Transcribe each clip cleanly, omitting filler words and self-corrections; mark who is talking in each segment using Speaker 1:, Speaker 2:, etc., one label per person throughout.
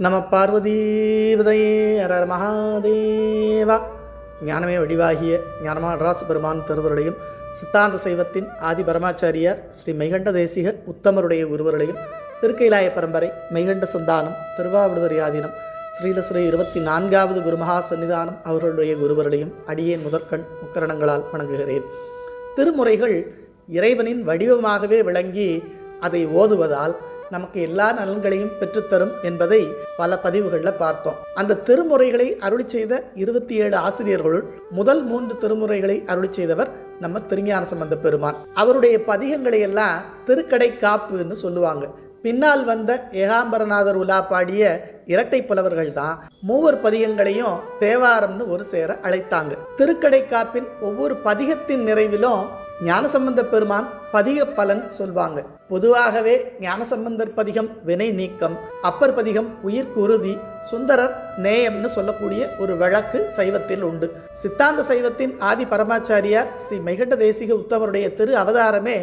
Speaker 1: நம பார்வதீவதையே அரர் மகாதேவா. ஞானமே வடிவாகிய ஞானமான நடராச பெருமான் திருவருளையும் சித்தாந்த சைவத்தின் ஆதி பரமாச்சாரியார் ஸ்ரீ மெய்கண்ட தேசிக உத்தமருடைய குருவர்களையும் திருக்கைலாய பரம்பரை மெய்கண்ட சந்தானம் திருவாவடுதுறை ஆதீனம் ஸ்ரீலஸ்ரீ 24வது குருமகா சன்னிதானம் அவர்களுடைய குருவர்களையும் அடியேன் முதற்கண் முக்கரணங்களால் வணங்குகிறேன். திருமுறைகள் இறைவனின் வடிவமாகவே விளங்கி அதை ஓதுவதால் நமக்கு எல்லா நலன்களையும் பெற்றுத்தரும் என்பதை பல பதிவுகளில் பார்த்தோம். அந்த திருமுறைகளை அருளி செய்த 27 ஆசிரியர்களுள் முதல் 3 திருமுறைகளை அருளி செய்தவர் நம்ம திருஞான சம்பந்த பெருமான். அவருடைய பதிகங்களை எல்லாம் திருக்கடை காப்புன்னு சொல்லுவாங்க. பின்னால் வந்த ஏகாம்பரநாதர் உலா பாடிய இரட்டை புலவர்கள் தான் மூவர் பதிகங்களையும் தேவாரம்னு ஒரு சேர அழைத்தாங்க. திருக்கடை காப்பின் ஒவ்வொரு பதிகத்தின் நிறைவிலும் ஞானசம்பந்த பெருமான் பதிக பலன் சொல்வாங்க. பொதுவாகவே ஞானசம்பந்தர் பதிகம் வினை நீக்கம், அப்பர் பதிகம் உயிர் குருதி, சுந்தரர் நேயம்னு சொல்லக்கூடிய ஒரு வழக்கு சைவத்தில் உண்டு. சித்தாந்த சைவத்தின் ஆதி பரமாச்சாரியார் ஸ்ரீ மெய்கண்ட தேசிக உத்தமருடைய திரு அவதாரமே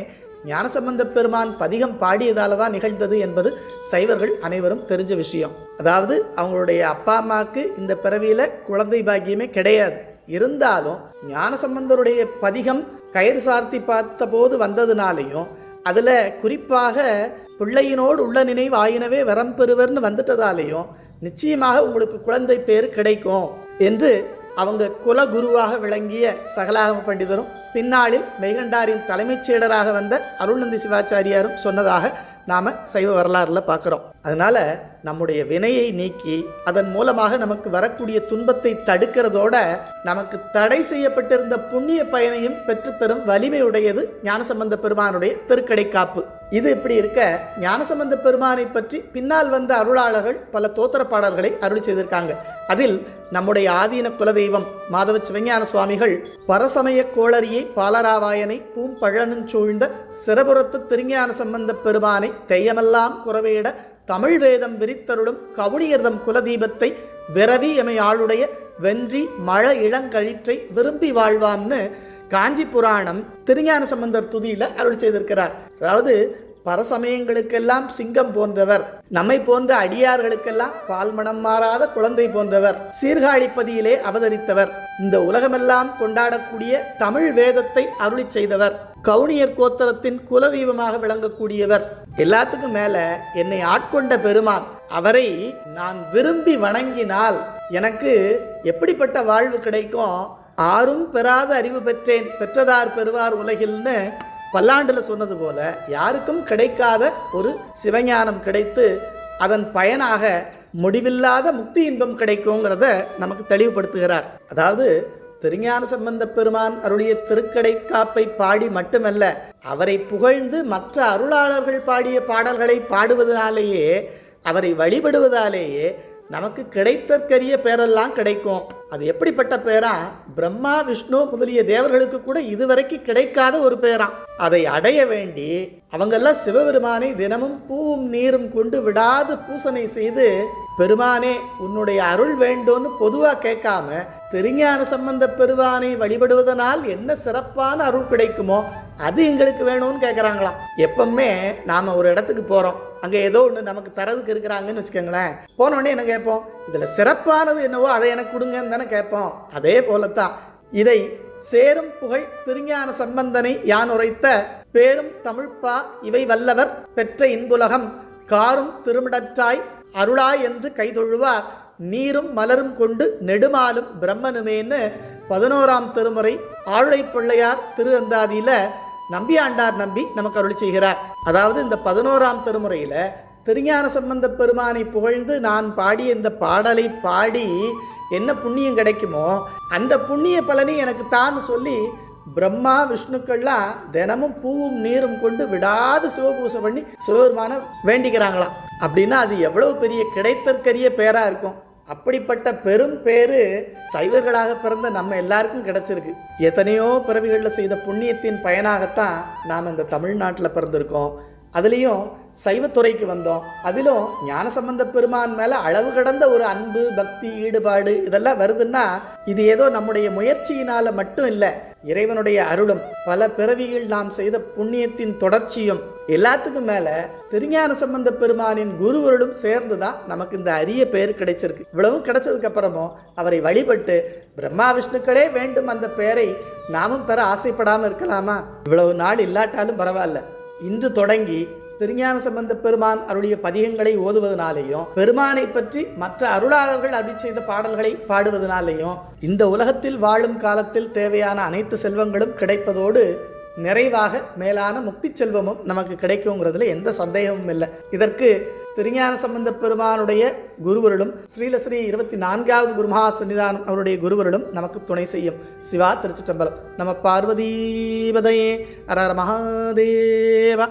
Speaker 1: ஞானசம்பந்த பெருமான் பதிகம் பாடியதால தான் நிகழ்ந்தது என்பது சைவர்கள் அனைவரும் தெரிஞ்ச விஷயம். அதாவது அவங்களுடைய அப்பா அம்மாவுக்கு இந்த பிறவியில குழந்தை பாக்கியமே கிடையாது. இருந்தாலும் ஞானசம்பந்தருடைய பதிகம் கயிறு சார்த்தி பார்த்த போது வந்ததுனாலையும் அதில் குறிப்பாக பிள்ளையினோடு உள்ள நினைவு ஆயினவே வரம் பெறுவர்னு வந்துட்டதாலேயும் நிச்சயமாக உங்களுக்கு குழந்தை பேர் கிடைக்கும் என்று அவங்க குலகுருவாக விளங்கிய சகலாகம பண்டிதரும் பின்னாளில் மெய்கண்டாரின் தலைமைச் சீடராக வந்த அருள்நந்தி சிவாச்சாரியாரும் சொன்னதாக நாம் சைவ வரலாறில் பார்க்குறோம். அதனால் நம்முடைய வினையை நீக்கி அதன் மூலமாக நமக்கு வரக்கூடிய துன்பத்தை தடுக்கிறதோட நமக்கு தடை செய்யப்பட்டிருந்த புண்ணிய பயனையும் பெற்றுத்தரும் வலிமையுடையது ஞானசம்பந்த பெருமானுடைய திருக்கடை காப்பு. இது இப்படி இருக்க ஞானசம்பந்த பெருமானை பற்றி பின்னால் வந்த அருளாளர்கள் பல தோத்திர பாடல்களை அருள் செய்திருக்காங்க. அதில் நம்முடைய ஆதீன குலதெய்வம் மாதவ சிவஞான சுவாமிகள் பரசமய கோளரியை பாலராவாயனை பூம்பழனும் சூழ்ந்த சிறபுரத்து திருஞான சம்பந்த பெருமானை தெய்யமெல்லாம் குறவேட தமிழ் வேதம் விரித்தருளும் கவுனியர்தம் குலதீபத்தை விரவி எமை ஆளுடைய வென்றி மழ இளங்கழிற்றை விரும்பி வாழ்வாம்னு காஞ்சி புராணம் திருஞான சம்பந்தர் துதியில அருள் செய்திருக்கிறார். அதாவது பரசமயங்களுக்கெல்லாம் சிங்கம் போன்றவர், நம்மை போன்ற அடியார்களுக்கெல்லாம் பால்மணம் மாறாத குழந்தை போன்றவர், சீர்காழிப்பதியிலே அவதரித்தவர், இந்த உலகமெல்லாம் கொண்டாடக்கூடிய தமிழ் வேதத்தை அருளி செய்தவர், கவுனியர் கோத்திரத்தின் குலதெய்வமாக விளங்கக்கூடியவர், எல்லாத்துக்கும் மேல என்னை ஆட்கொண்ட பெருமான், அவரை நான் விரும்பி வணங்கினால் எனக்கு எப்படிப்பட்ட வாழ்வு கிடைக்கும், ஆரும் பெறாத அறிவு பெற்றேன் பெற்றதார் பெறுவார் உலகில்னு பல்லாண்டுல சொன்னது போல யாருக்கும் கிடைக்காத ஒரு சிவஞானம் கிடைத்து அதன் பயனாக முடிவில்லாத முக்தி இன்பம் கிடைக்குங்கிறத நமக்கு தெளிவுபடுத்துகிறார். அதாவது திருஞான சம்பந்த பெருமான் அருளிய திருக்கடை காப்பை பாடி மட்டுமல்ல, அவரை புகழ்ந்து மற்ற அருளாளர்கள் பாடிய பாடல்களை பாடுவதனாலேயே அவரை வழிபடுவதாலேயே நமக்கு கிடைத்தற்கரிய பேரெல்லாம் கிடைக்கும். அது எப்படிப்பட்ட பேரா? பிரம்மா விஷ்ணு முதலிய தேவர்களுக்கு கூட இதுவரைக்கும் கிடைக்காத ஒரு பேரா. அதை அடைய வேண்டி அவங்கெல்லாம் சிவபெருமானை தினமும் பூவும் நீரும் கொண்டு விடாது பூசனை செய்து, பெருமானே உன்னுடைய அருள் வேண்டும்னு பொதுவா கேட்காம திருஞான சம்பந்த பெருமானை வழிபடுவதனால் என்ன சிறப்பான அருள் கிடைக்குமோ அது எங்களுக்கு வேணும்னு கேட்குறாங்களாம். எப்பவுமே நாம ஒரு இடத்துக்கு போறோம், அங்கே ஏதோ ஒன்று நமக்கு தரதுக்கு இருக்கிறாங்கன்னு வச்சுக்கோங்களேன். போனோடனே என்ன கேட்போம்? இதில் சிறப்பானது என்னவோ அதை எனக்கு கொடுங்கன்னு தானே கேட்போம். அதே போலத்தான் இதை சேரும் புகழ் திருஞான சம்பந்தனை யான் உரைத்த பேரும் தமிழ்ப்பா இவை வல்லவர் பெற்ற இன்புலகம் காரும் திருமிடற்றாய் அருளாய் என்று கைதொழுவார் நீரும் மலரும் கொண்டு நெடுமாலும் பிரம்மனுமேன்னு 11ஆம் திருமுறை ஆளுடை பிள்ளையார் திரு அந்தாதியில நம்பியாண்டார் நம்பி நமக்கு அருள் செய்கிறார். அதாவது இந்த 11ஆம் திருமுறையில திருஞான சம்பந்த பெருமானை புகழ்ந்து நான் பாடிய இந்த பாடலை பாடி என்ன புண்ணியம் கிடைக்குமோ அந்த புண்ணிய பலனை எனக்கு தான் சொல்லி பிரம்மா விஷ்ணுக்கள்லாம் தினமும் பூவும் நீரும் கொண்டு விடாது சிவபூசை பண்ணி சிவபெருமான வேண்டிக்கிறாங்களாம். அப்படின்னா அது எவ்வளவு பெரிய கிடைத்தற்கரிய பேரா இருக்கும். அப்படிப்பட்ட பெரும் பேரு சைவர்களாக பிறந்த நம்ம எல்லாருக்கும் கிடைச்சிருக்கு. எத்தனையோ பிறவிகளில் செய்த புண்ணியத்தின் பயனாகத்தான் நாம் இந்த தமிழ்நாட்டில் பிறந்திருக்கோம். அதுலேயும் சைவத்துறைக்கு வந்தோம். அதிலும் ஞானசம்பந்த பெருமான் மேலே அளவு கடந்த ஒரு அன்பு, பக்தி, ஈடுபாடு இதெல்லாம் வருதுன்னா இது ஏதோ நம்முடைய முயற்சியினால் மட்டும் இல்லை, இறைவனுடைய அருளும் பல பிறவியில் நாம் செய்த புண்ணியத்தின் தொடர்ச்சியும் எல்லாத்துக்கும் மேல திருஞான சம்பந்த பெருமானின் குருவருளும் சேர்ந்து தான் நமக்கு இந்த அரிய பெயர் கிடைச்சிருக்கு. இவ்வளவும் கிடைச்சதுக்கு அப்புறமும் அவரை வழிபட்டு பிரம்மா விஷ்ணுக்களே வேண்டும் அந்த பெயரை நாமும் பெற ஆசைப்படாமல் இருக்கலாமா? இவ்வளவு நாள் இல்லாட்டாலும் பரவாயில்ல, இன்று தொடங்கி திருஞான சம்பந்த பெருமான் அருளிய பதிகங்களை ஓதுவதனாலேயும் பெருமானை பற்றி மற்ற அருளாளர்கள் அருளி செய்த பாடல்களை பாடுவதனாலேயும் இந்த உலகத்தில் வாழும் காலத்தில் தேவையான அனைத்து செல்வங்களும் கிடைப்பதோடு நிறைவாக மேலான முக்தி செல்வமும் நமக்கு கிடைக்குங்கிறதுல எந்த சந்தேகமும் இல்லை. இதற்கு திருஞான சம்பந்த பெருமானுடைய குருவருளும் ஸ்ரீலஸ்ரீ 24வது குருமகா சன்னிதானம் அவருடைய குருவருளும் நமக்கு துணை செய்யும். சிவா திருச்சிற்றம்பலம். நம பார்வதீபதையே. ஹர ஹர மகாதேவா.